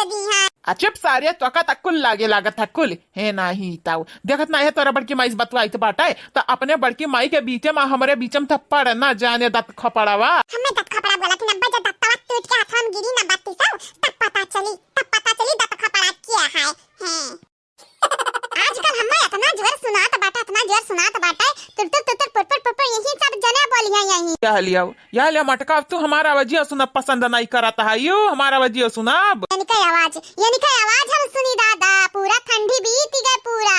दी है। अचप सारे तो का तकुल लागे लागत कुल हे नाही ताऊ देखत ना है तोरा बड़की माई बतवाई तो बाटा है तो अपने बड़की माई के बीचे में हमारे बीच में थप्पड़ ना जाने दत खपड़ावा हमें दत खपड़ा बोला कि नब्बे जब दत्तवा टूट के हाथ में गिरी ना बत्ती सब तब पता चली दत खपड़ा क्या है हैं। आजकल हमें इतना जोर सुनात बाटा तुर पुर यही सब जने बोलिया यही या लिया मटका तू हमारा वजिया सुना पसंद नहीं करता है यू हमारा वजिया सुना यानी का आवाज हम सुनी दादा पूरा ठंडी बीत गए पूरा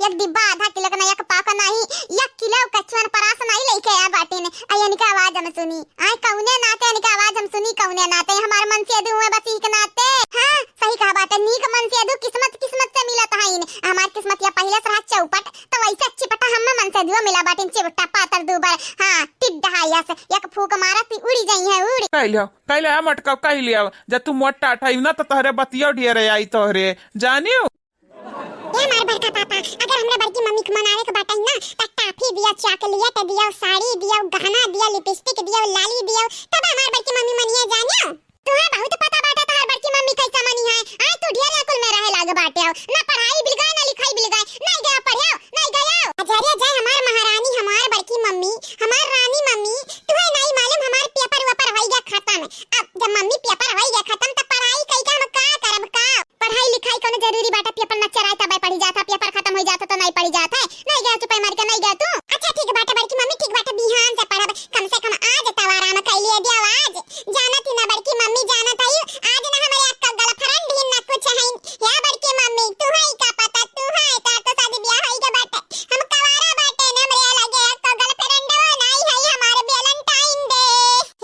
एक डिब्बा आधा किलो का एक पाका नहीं एक किलो कचवन परास नहीं लेके आया बाटे ने यानी का आवाज हम सुनी आए कौने नाते यानी का आवाज हम सुनी कौने नाते हमार मन से दू बस एक नाते हां सही कहा बात है नीक मन से दू किस्मत से मिला था इन हमार किस्मत या पहले से चौपट तो वैसे अच्छी पटा हम मन से दू मिला बाटे चिपटा पातर दू बार हां टिड्डा या से एक फूक मारत उड़ी जाई है उड़ी कहलिया मटका कहलिया जब तू मोटा ठाई ना तो तहरे बतिया ढेरे आई तोहरे जानियो ये हमारे बड़का पापा अगर हमरा बड़की मम्मी को मनावे के बाटा ना त टाफी दिया चॉकलेट दिया साड़ी दिया गहना दिया लिपस्टिक दिया लाली दिया तब हमारे बड़की मम्मी मनिया जानियो तोरा बहुत पता बाटा तोहर बड़की मम्मी कैसा मनी है आ तू ढेर अकुल में रहे लागे बाटे ना पढ़ाई बिलगाय ना लिखाई बिलगाय नहीं गया पढ़ाओ नहीं गया अजरिया जाय हमार महारानी हमार बड़की मम्मी हमार रानी मम्मी तुम्हें नहीं मालूम हमार पेपर वेपर होई गया खत्म अब जब मम्मी पेपर होई गया खत्म त पढ़ाई कई का हम का करब का पढ़ाई लिखाई कोनो जरूरी बाटा पेपर न चराय तब पढ़ी जाता पेपर खत्म हो जाता तो नहीं पढ़ी जाता है नहीं गया तू पे मार के नहीं गया तू अच्छा ठीक बाटा बड़की मम्मी ठीक बाटा बिहान से पढ़ब कम से कम आज तवारा में कैलिए दे आवाज जानत ही ना बड़की मम्मी जानत है आज ना हमारे अक्का गला फ्रेंड ही ना कुछ है या बड़की मम्मी तू है का पता तू है तो शादी ब्याह होई के बाटे हम कवारा बाटे ना हमरे लगे अक्का गला फ्रेंड नहीं है हमारे वैलेंटाइन डे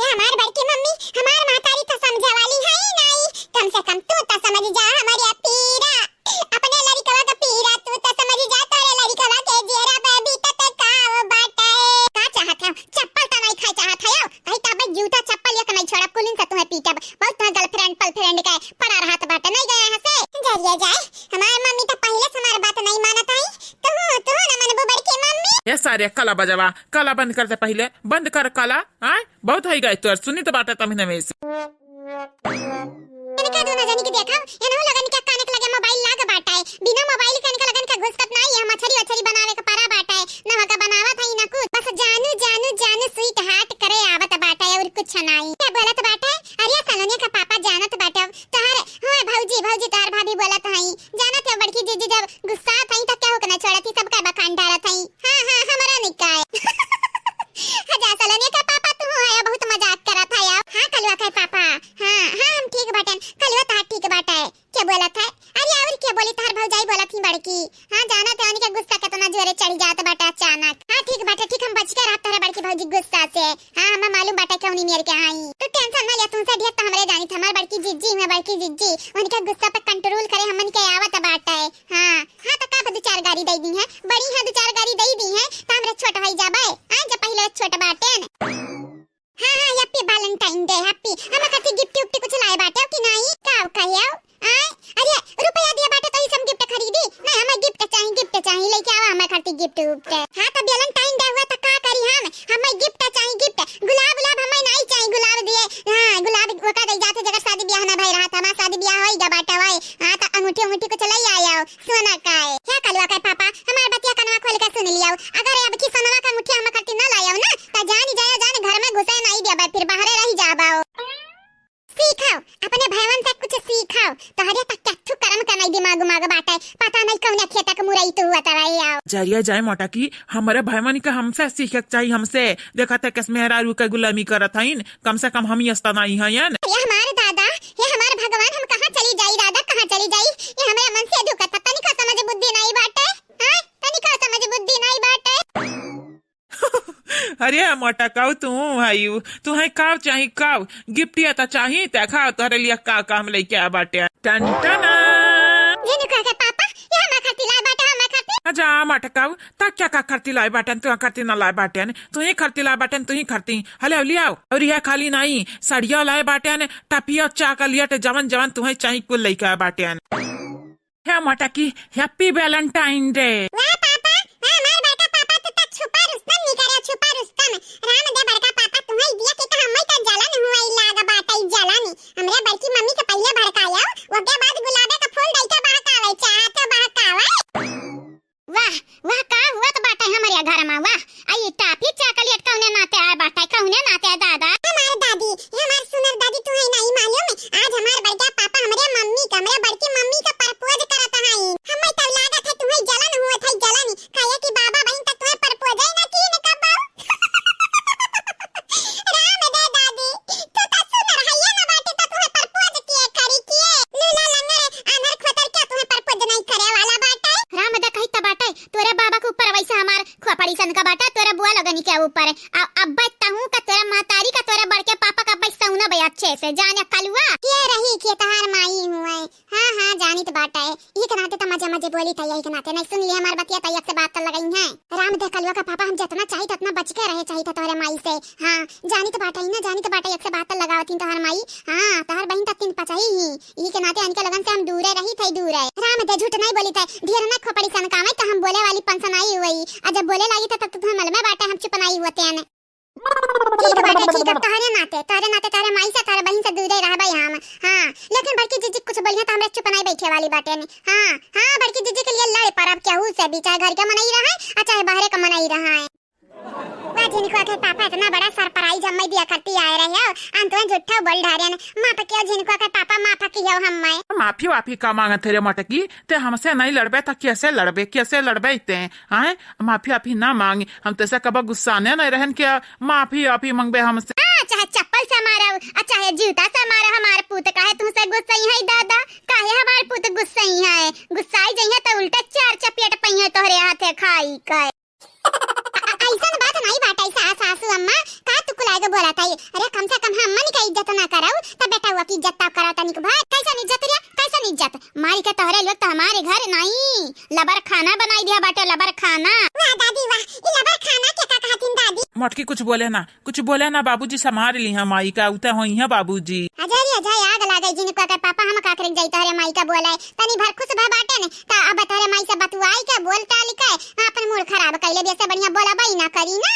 ये हमार बड़की मम्मी हमार मातारी तो समझे वाली है नहीं कम से कम तू तो समझ जा हमारी पीरा अपने लड़कवा का पीरा तू तो समझ जा तेरे लड़कवा के जेरा पे भी तक का बाटे का चाहत है चप्पल तो नहीं खाई चाहत है कहीं तब जूता चप्पल एक नहीं छोड़ा कुलिन से तुम्हें पीटब बहुत तुम्हारा गर्लफ्रेंड पलफ्रेंड का पड़ा रहा तो बाटे नहीं गया यहां से जरिए जाए हमारी मम्मी तो पहले से हमारी बात नहीं मानत है तू ना मनबो बड़की मम्मी ये सारे कला बजावा कला बंद करते पहले बंद कर कला आए बहुत है गए तो सुनी तो बात तमने में से इनका दोनों जानी की देखा ये ना लगन के कान के लगे मोबाइल लाग बाटा है बिना मोबाइल के इनका लगन का घुसकत नहीं है मछली बनावे का पारा बाटा है ना का बनावा था ना कुछ बस जानू स्वीट हार्ट करे आवत बाटा है और कुछ नहीं क्या बोलत बाटा है अरे सलोनिया का पापा जानत बाटा तोहर होए भौजी तार भाभी बोलत हई जानत है बड़की जीजी जब गुस्सा थई त क्या हो के ना छोड़ती सब का बखान डालत हई हां हमरा निकाय हजा सलोनिया का पापा तू है बहुत मजाक करत है यार हां कलवा का पापा हां हम ठीक बाटन कलवा ता ठीक बाटा है क्या बोला था अरे और क्या बोली तार भौजाई बोला थी बड़की हां जाना तो उनका गुस्सा कितना जोरे चढ़ जाता बाटा अचानक हां ठीक बाटा ठीक हम बच के रहता है बड़की भौजी गुस्सा से हां हमें मालूम बाटा क्यों नहीं मेरे के आई तो टेंशन ना ले तुमसे ढेर तो हमरे जानी हमार बड़की जिज्जी उनका गुस्सा पे कंट्रोल करे हमन के आवत बाटा है हां तो का दो चार गाड़ी दे दी है बड़ी है दो चार गाड़ी दे दी है तो हमरे छोटा भाई जाबे हां जब पहले छोटा बाटे हां हैप्पी वैलेंटाइन डे हैप्पी हम कति गिफ्ट कुछ लाए बाटे कि नहीं का कहियो अरे रुपया दिया बाटे तो ही सब गिफ्ट खरीदी नहीं हमें गिफ्ट चाहिए लेके आवा हमें खाती गिफ्ट हां तो वैलेंटाइन डे हुआ तो का करी हमें गिफ्ट चाहिए गिफ्ट गुलाब हमें नहीं चाहिए गुलाब दिए हां गुलाब वो का दे जाते जगह शादी ब्याह ना भई रहा था हमारा शादी ब्याह होई जा बाटा भाई हां तो अंगूठी को चलाई आया सोना का है क्या कलवा का पापा हमार बतिया कनवा खोल के सुन लिया अगर अब की सोनवा का मुठिया हम करती ना लाया ना तो जान घर में घुसे नहीं दिया फिर बाहर रही जाबाओ सीखाओ अपने भाईवन से कुछ सीखाओ तो हरे तक कथु कर्म का नहीं दिमाग बाटा है पता नहीं कौन खेता का मुरई तो हुआ तराई आओ जारिया जाए मोटा की हमारे भाईमनी का हमसे सीखे चाहिए हमसे देखा था किस मेहरारू का गुलामी करत हईन कम से कम हम ही अस्ता नहीं है ये हमारे दादा ये हमारे भगवान हम कहां चली जाई दादा कहां चली जाई ये हमारे मन से दुखत तनी का समझ बुद्धि नहीं बाटे हां तनी का समझ बुद्धि नहीं बाटे अरे मोटा काऊ तू हायू तू है काव चाहिए काव गिफ्ट या चाहिए ते खाओ तोरे लिए का काम लेके आ बाटे टन टन ये निकल के पापा ये हम खाती ला बाटा हम खाती अच्छा मोटा काऊ ता क्या का करती लाई बाटन तू करती ना लाई बाटन तू ही करती लाई बाटन तू ही करती हले लियाओ और ये खाली नहीं सड़िया लाई बाटन टपिया चा का लिया ते जवन तू है चाहिए कुल लेके आ बाटन है मोटा की हैप्पी वैलेंटाइन डे छुपा रुस्तम राम दे बड़का पापा तुम्हें दिया कि हम मई का जलन हुआ इलागा बाटा जलन हमरे बड़की मम्मी के पहले भड़काया जानित बाटा है ये के नाते त मजे मजे बोली त यही के नाते नहीं सुन लिए हमार बतिया तैयक से बात कर लगाई है। राम दे कलवा का पापा हम जितना चाहिए उतना बच के रहे चाहिए तोहरे माई से। हां जानित बाटा ही ना जानित बाटा एक से बात लगावती तोहर माई। हां तोहर बहन त तीन पचाई ही ई के नाते अनके लगन से हम दूर रही थई दूर है। राम दे झूठ नहीं बोली त ढेर ना खोपड़ी सन कामे त हम बोले वाली पंसन आई हुई आ जब बोले लगी त तुम मल में बाटा हम चुप नहीं होते हैं। ठीक बाटे ठीक है तोहरे नाते तोहरे माई से तोहरे बहन से दूर रहबै हम। हां लेकिन बड़की जीजी कुछ बोलिया त हमरा चुप नहीं बैठे वाली बाटे ने। हां बड़की जीजी के लिए लड़े पर अब क्या हु से भी चाहे घर के मनाई रहा है चाहे बाहर का मनाई रहा है। जिनको के पापा इतना बड़ा सरप्राइज हम दिया करती आए रहे हो अंत में झूठा बोल ढारे ने मां के जिनको के पापा माफा की हो हम माफी वाफी का मांगा तेरे मटकी ते हमसे नहीं लड़बे तो कैसे लड़बे ते हैं माफी वाफी ना मांगे हम तैसे कब गुस्सा नहीं रहन क्या माफी वाफी मांगबे हमसे। चाहे चप्पल से मारा चाहे जूता से मारा हमारे पुत काहे तुमसे गुस्सा ही है दादा काहे हमारे पुत गुस्सा ही है गुस्साई जइए तो उल्टा चार चपेट पइए तोहरे हाथे खाई का ऐसा बात नहीं बाटा सासू अम्मा का तू कुलाए के बोला ताई अरे कम से कम हम अम्मा का इज्जत ना कराऊ त बेटा हुआ की इज्जत तब कराता निक भाई कैसा इज्जत मारी के तोहरे लोग तो हमारे घर नहीं लबर खाना बनाई दिया बाटे लबर खाना। वाह दादी वाह ये लबर खाना क्या का कहतीन दादी मटकी कुछ बोले ना बाबूजी संभाल ली हम माई का उते होई है बाबूजी। अजय आग लागे जिनको के पापा हम का करे जाई तोहरे माई का बोले तनी भर खुश भा बाटे ने त अब तोहरे माई से बतुआई के बोलता लिखे अपन मूड खराब कइले बेसे बढ़िया बोलबई ना करी ना।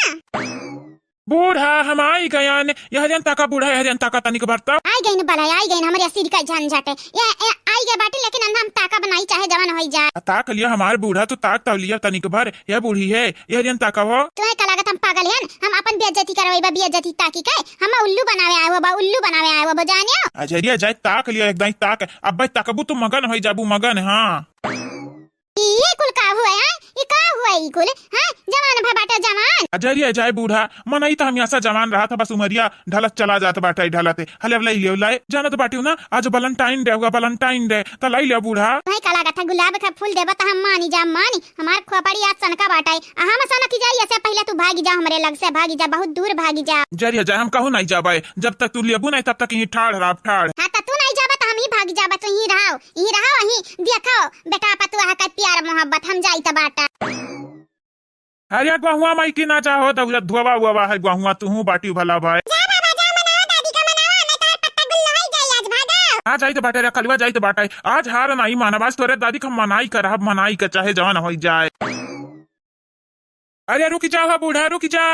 बूढ़ा हम आई गयन यह जनता का बूढ़ा यह जनता का तनिक भरता आई गई हमारे सिर का झंझट ये आई गए बाटे लेकिन हम ताका बनाई चाहे जवान होई जाए ताक लिया हमारे बूढ़ा तो ताक तवलिया तनिक भर यह बूढ़ी है यह जनता का हो तुम्हें का लागत हम पागल हैं हम अपन बेइज्जती करवाई बा बेइज्जती ताकी के हम उल्लू बनावे आए हो बजानियो अजरिया जाए ताक लिया एकदम ताक अब ताकबू तो मगन होई जाबू मगन। हां ये कुल का हुआ है ये का हुआ ये कुल हां जवान भा बाटा जवान अजरिया जाए बूढ़ा मनई तो हम ऐसा जवान रहा था बस उमरिया ढलत चला जाता बाटा ढलते हले ले लाए जानत बाटी ना आज वैलेंटाइन डे होगा वैलेंटाइन डे त लाई ले बूढ़ा भाई का लागत है गुलाब का फूल देबा त हम मानी जा मानी हमार खोपड़ी आज सनका बाटा है हम सना की जाई ऐसे पहले तू भागी जा हमरे लग से भागी जा बहुत दूर भागी जा जरिया जाए हम कहू नहीं जाबे जब तक तू लेबू नहीं तब तक यहीं ठाड़ रहा ठाड़। हां त तू नहीं जाबा त हम ही भागी जाबा तो यहीं रहो यहीं देखो बेटा पतुआ का प्यार मोहब्बत हम जाई त बाटा। अरे गहुआ माई की ना चाहो तब धोवा हुआ है गहुआ तू बाटी भला भाई आज जाई तो बाटे कलवा जाई तो बाटे आज हार नहीं मानवाज तोरे दादी का मनाई कर चाहे जवान हो जाए। अरे रुक जा बूढ़ा रुक जा।